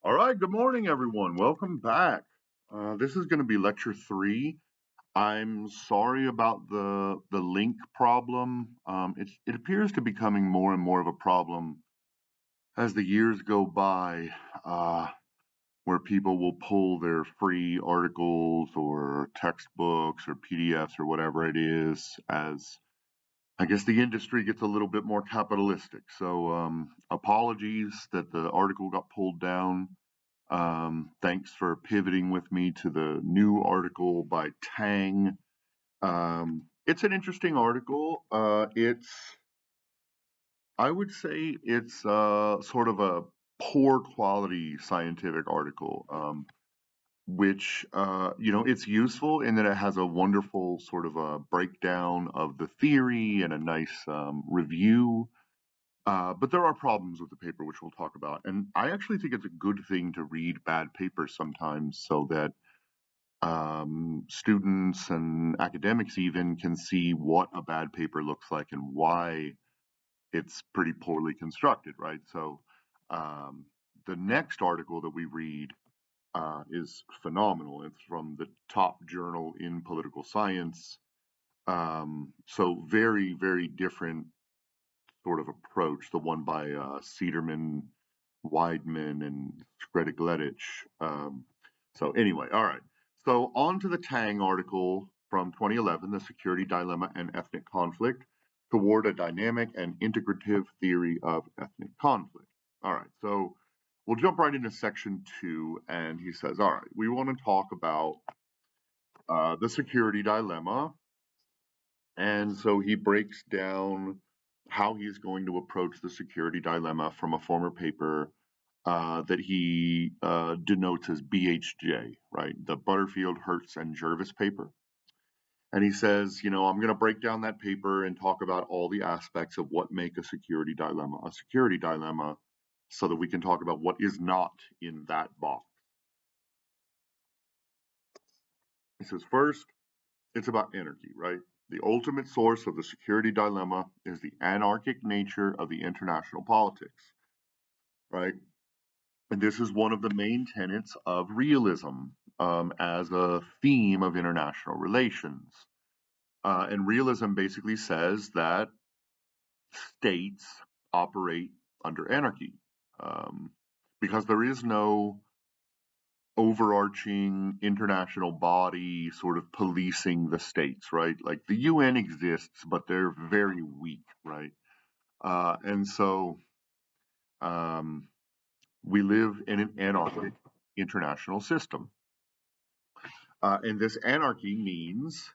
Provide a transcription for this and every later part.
All right, good morning, everyone. Welcome back. This is going to be lecture three. I'm sorry about the link problem. It appears to be becoming more and more of a problem as the years go by, uh, where people will pull their free articles or textbooks or PDFs or whatever it is, as I guess the industry gets a little bit more capitalistic. So apologies that the article got pulled down. Thanks for pivoting with me to the new article by Tang. It's an interesting article. I would say it's sort of a poor quality scientific article, which, it's useful in that it has a wonderful sort of a breakdown of the theory and a nice review. But there are problems with the paper, which we'll talk about. And I actually think it's a good thing to read bad papers sometimes so that students and academics even can see what a bad paper looks like and why it's pretty poorly constructed, right? So um, the next article that we read is phenomenal. It's from the top journal in political science. So very, very different sort of approach, the one by Cederman, Weidman, and Skredegledich. So anyway, all right. So on to the Tang article from 2011, The Security Dilemma and Ethnic Conflict Toward a Dynamic and Integrative Theory of Ethnic Conflict. All right, so we'll jump right into section two, and he says, all right, we want to talk about the security dilemma. And so he breaks down how he's going to approach the security dilemma from a former paper that he denotes as BHJ, right? The Butterfield, Hertz, and Jervis paper. And he says, I'm going to break down that paper and talk about all the aspects of what make a security dilemma, so that we can talk about what is not in that box. He says, first, it's about anarchy, right? The ultimate source of the security dilemma is the anarchic nature of the international politics, right? And this is one of the main tenets of realism as a theme of international relations. And realism basically says that states operate under anarchy because there is no overarching international body sort of policing the states, right? Like the UN exists, but they're very weak, right? And so um, we live in an anarchic international system. And this anarchy means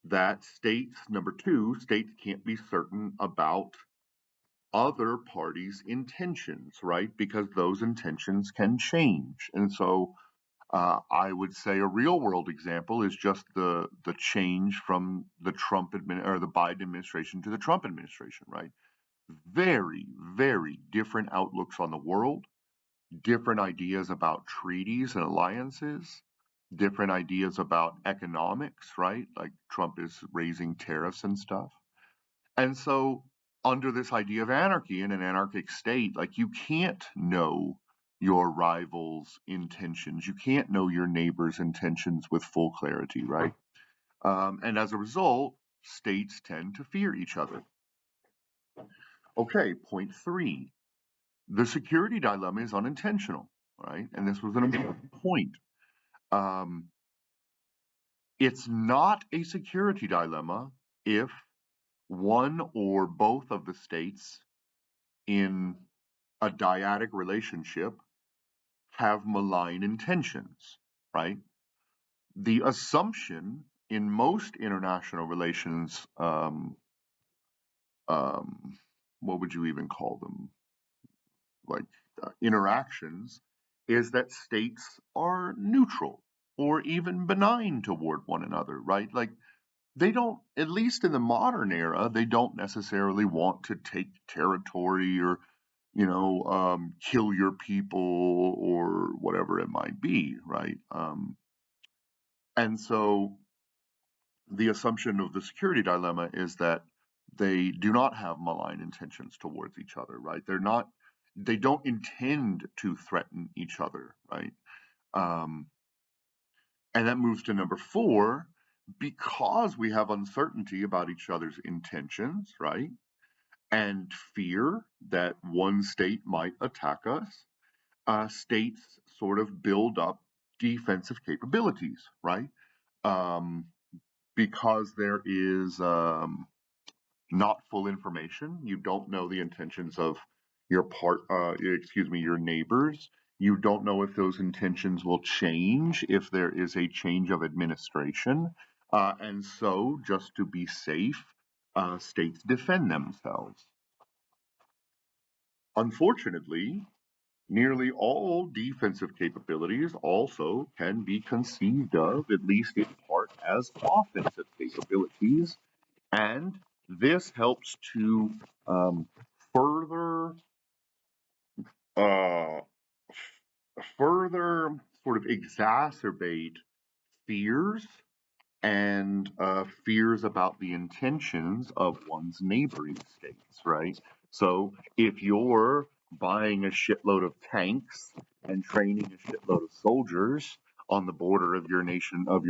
that states, number two, states can't be certain about other parties' intentions, right? Because those intentions can change. And so I would say a real world example is just the change from the or the Biden administration to the Trump administration, right? Very, very different outlooks on the world, different ideas about treaties and alliances, different ideas about economics, right? Like Trump is raising tariffs and stuff. And so, under this idea of anarchy in an anarchic state, like you can't know your rival's intentions. You can't know your neighbor's intentions with full clarity, right? And as a result, states tend to fear each other. Okay, point three. The security dilemma is unintentional, right? And this was an important point. Um, it's not a security dilemma if one or both of the states in a dyadic relationship have malign intentions, right? The assumption in most international relations, um, what would you even call them? Like interactions, is that states are neutral or even benign toward one another, right? Like they don't, at least in the modern era, they don't necessarily want to take territory or, kill your people or whatever it might be, right? And so the assumption of the security dilemma is that they do not have malign intentions towards each other, right? They're not they don't intend to threaten each other, right? Um, and that moves to number four, because we have uncertainty about each other's intentions, right? And fear that one state might attack us, states sort of build up defensive capabilities, right? Um, because there is not full information. You don't know the intentions of your neighbors. You don't know if those intentions will change if there is a change of administration. And so, just to be safe, states defend themselves. Unfortunately, nearly all defensive capabilities also can be conceived of, at least in part, as offensive capabilities. And this helps to further uh, further sort of exacerbate fears and fears about the intentions of one's neighboring states, right? So if you're buying a shitload of tanks and training a shitload of soldiers on the border of your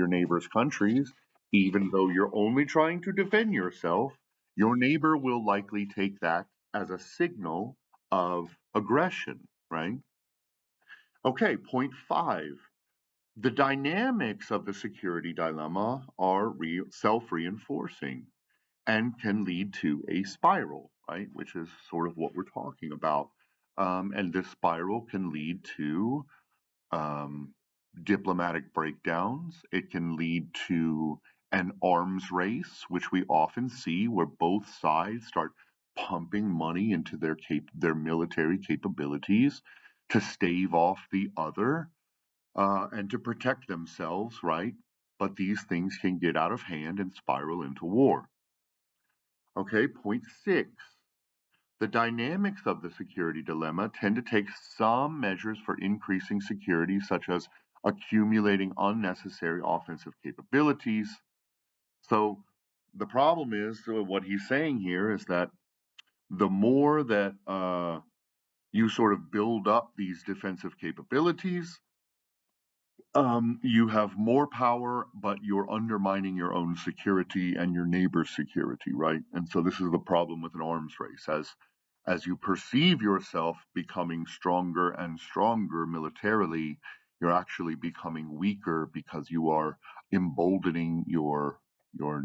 neighbor's countries, even though you're only trying to defend yourself, your neighbor will likely take that as a signal of aggression, right? Okay, point five. The dynamics of the security dilemma are self reinforcing and can lead to a spiral, right? Which is sort of what we're talking about. And this spiral can lead to um, diplomatic breakdowns. It can lead to an arms race, which we often see where both sides start pumping money into their military capabilities to stave off the other and to protect themselves, right? But these things can get out of hand and spiral into war. Okay, point six. The dynamics of the security dilemma tend to take some measures for increasing security, such as accumulating unnecessary offensive capabilities. So the problem is, what he's saying here is that the more that you sort of build up these defensive capabilities, you have more power, but you're undermining your own security and your neighbor's security, right? And so this is the problem with an arms race. As you perceive yourself becoming stronger and stronger militarily, you're actually becoming weaker because you are emboldening your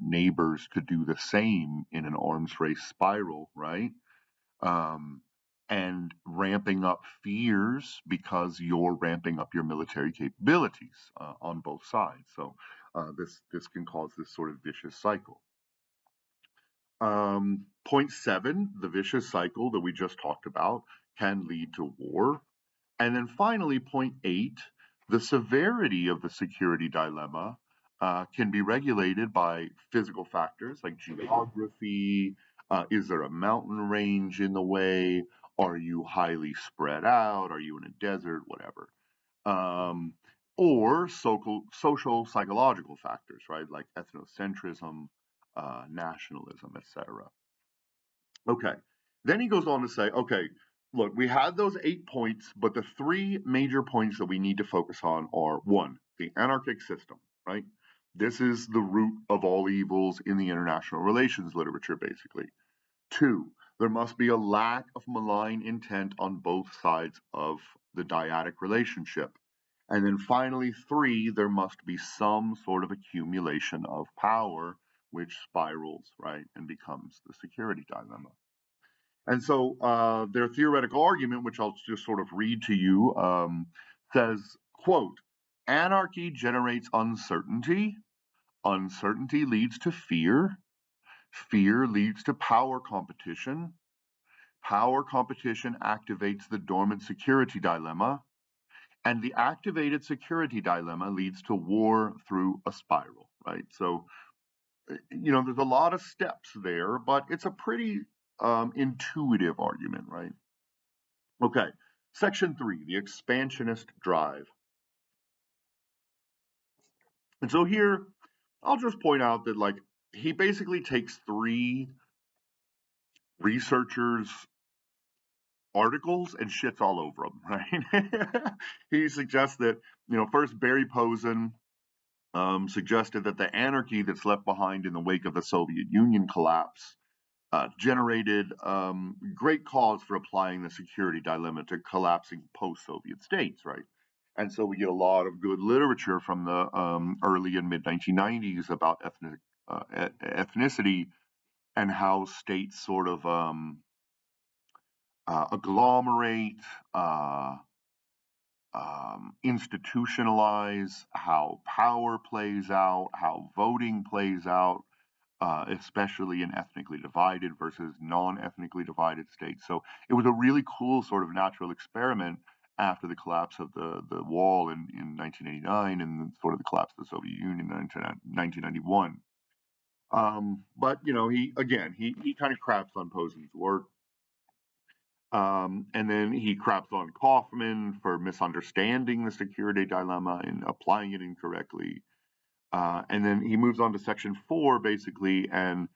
neighbors to do the same in an arms race spiral, right? um, and ramping up fears because you're ramping up your military capabilities on both sides. So this can cause this sort of vicious cycle. Point seven, the vicious cycle that we just talked about can lead to war. And then finally, point eight, the severity of the security dilemma can be regulated by physical factors like geography. Is there a mountain range in the way? Are you highly spread out? Are you in a desert? Whatever. Um, or social psychological factors, right? Like ethnocentrism, nationalism, etc. Okay. Then he goes on to say, okay, look, we had those 8 points, but the three major points that we need to focus on are one, the anarchic system, right? This is the root of all evils in the international relations literature, basically. Two, there must be a lack of malign intent on both sides of the dyadic relationship. And then finally, three, there must be some sort of accumulation of power, which spirals, right, and becomes the security dilemma. And so their theoretical argument, which I'll just sort of read to you, says, quote, anarchy generates uncertainty. Uncertainty leads to fear. Fear leads to power competition. Power competition activates the dormant security dilemma. And the activated security dilemma leads to war through a spiral, right? So, there's a lot of steps there, but it's a pretty intuitive argument, right? Okay, section three, the expansionist drive. And so here, I'll just point out that, like, he basically takes three researchers' articles and shits all over them, right? He suggests that, first Barry Posen suggested that the anarchy that's left behind in the wake of the Soviet Union collapse generated great cause for applying the security dilemma to collapsing post-Soviet states, right? And so we get a lot of good literature from the early and mid 1990s about ethnicity and how states sort of agglomerate, uh, institutionalize, how power plays out, how voting plays out, especially in ethnically divided versus non-ethnically divided states. So it was a really cool sort of natural experiment after the collapse of the wall in 1989 and sort of the collapse of the Soviet Union in 1991. But he kind of craps on Posen's work. And then he craps on Kaufman for misunderstanding the security dilemma and applying it incorrectly. And then he moves on to section 4, basically, and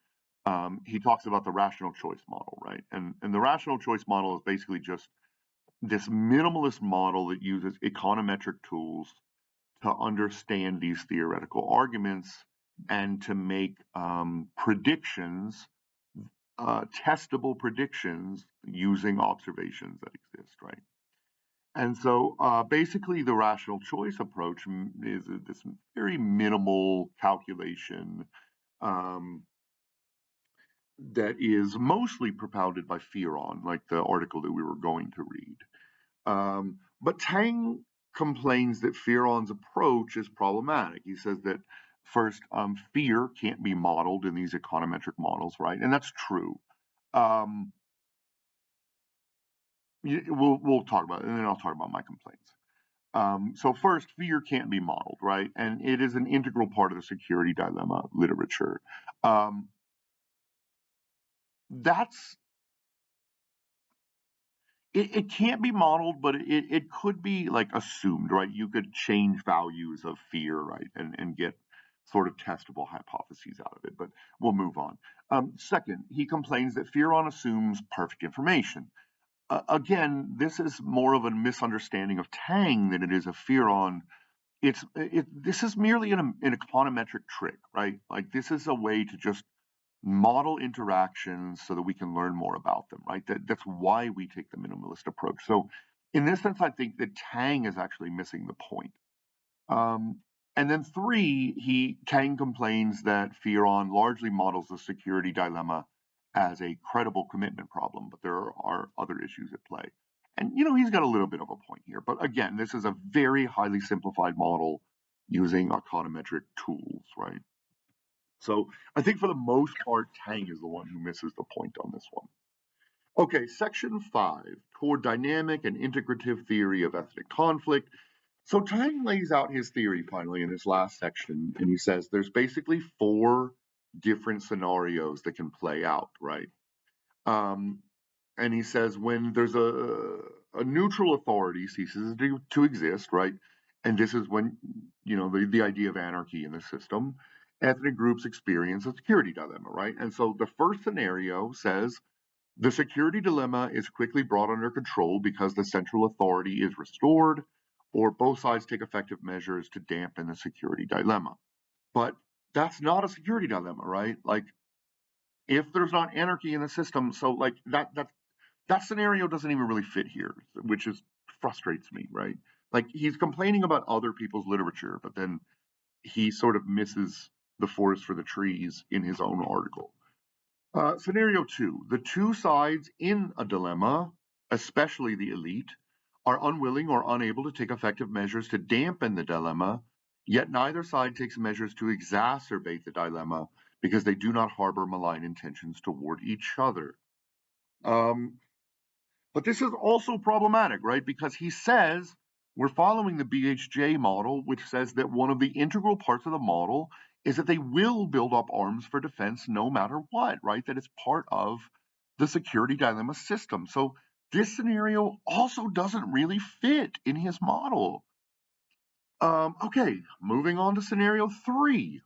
he talks about the rational choice model, right? And the rational choice model is basically just this minimalist model that uses econometric tools to understand these theoretical arguments and to make predictions, testable predictions using observations that exist, right? And so basically, the rational choice approach is this very minimal calculation um, that is mostly propounded by Fearon, like the article that we were going to read. But Tang complains that Fearon's approach is problematic. He says that first, fear can't be modeled in these econometric models, right? And that's true. Um, we'll talk about it, and then I'll talk about my complaints. So first, fear can't be modeled, right? And it is an integral part of the security dilemma literature. Um, that's it can't be modeled, but it could be like assumed, right? You could change values of fear, right, and get sort of testable hypotheses out of it. But we'll move on. Second, he complains that Fearon assumes perfect information. Again, this is more of a misunderstanding of Tang than it is of Fearon. This is merely an econometric trick, right? Like this is a way to just model interactions so that we can learn more about them, right? That's why we take the minimalist approach. So, in this sense, I think that Tang is actually missing the point. Um, and then three, Tang complains that Fearon largely models the security dilemma as a credible commitment problem, but there are other issues at play. And he's got a little bit of a point here, but again, this is a very highly simplified model using econometric tools, right? So I think for the most part, Tang is the one who misses the point on this one. Okay, section 5, toward dynamic and integrative theory of ethnic conflict. So Tang lays out his theory finally in this last section, and he says there's basically 4 different scenarios that can play out, right? Um, and he says when there's a neutral authority ceases to exist, right? And this is when the idea of anarchy in the system, ethnic groups experience a security dilemma, right? And so the first scenario says the security dilemma is quickly brought under control because the central authority is restored, or both sides take effective measures to dampen the security dilemma. But that's not a security dilemma, right? Like if there's not anarchy in the system, so like that scenario doesn't even really fit here, which is frustrates me, right? Like he's complaining about other people's literature, but then he sort of misses the forest for the trees in his own article. Scenario 2, the two sides in a dilemma, especially the elite, are unwilling or unable to take effective measures to dampen the dilemma, yet neither side takes measures to exacerbate the dilemma because they do not harbor malign intentions toward each other. Um, but this is also problematic, right? Because he says we're following the BHJ model, which says that one of the integral parts of the model is that they will build up arms for defense no matter what, right? That it's part of the security dilemma system. So this scenario also doesn't really fit in his model. Okay, moving on to scenario 3.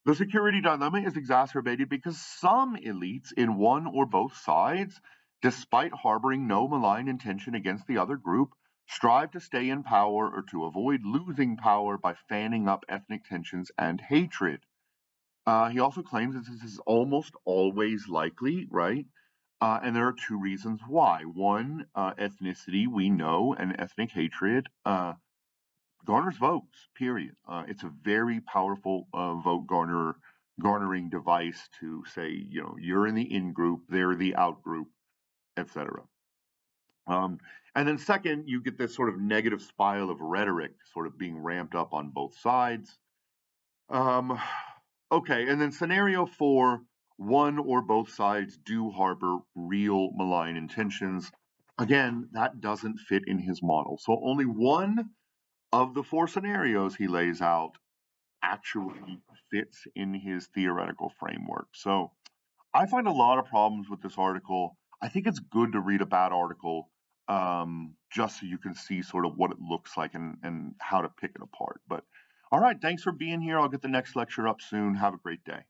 The security dilemma is exacerbated because some elites in one or both sides despite harboring no malign intention against the other group, strive to stay in power or to avoid losing power by fanning up ethnic tensions and hatred. He also claims that this is almost always likely, right? And there are two reasons why. One, ethnicity, we know, and ethnic hatred garners votes, period. It's a very powerful garnering device to say, you're in the in group, they're the out group, etc. Um, and then second, you get this sort of negative spiral of rhetoric sort of being ramped up on both sides. Um, okay, and then scenario four, one or both sides do harbor real malign intentions. Again, that doesn't fit in his model. So only one of the four scenarios he lays out actually fits in his theoretical framework. So I find a lot of problems with this article. I think it's good to read a bad article just so you can see sort of what it looks like and how to pick it apart. But all right, thanks for being here. I'll get the next lecture up soon. Have a great day.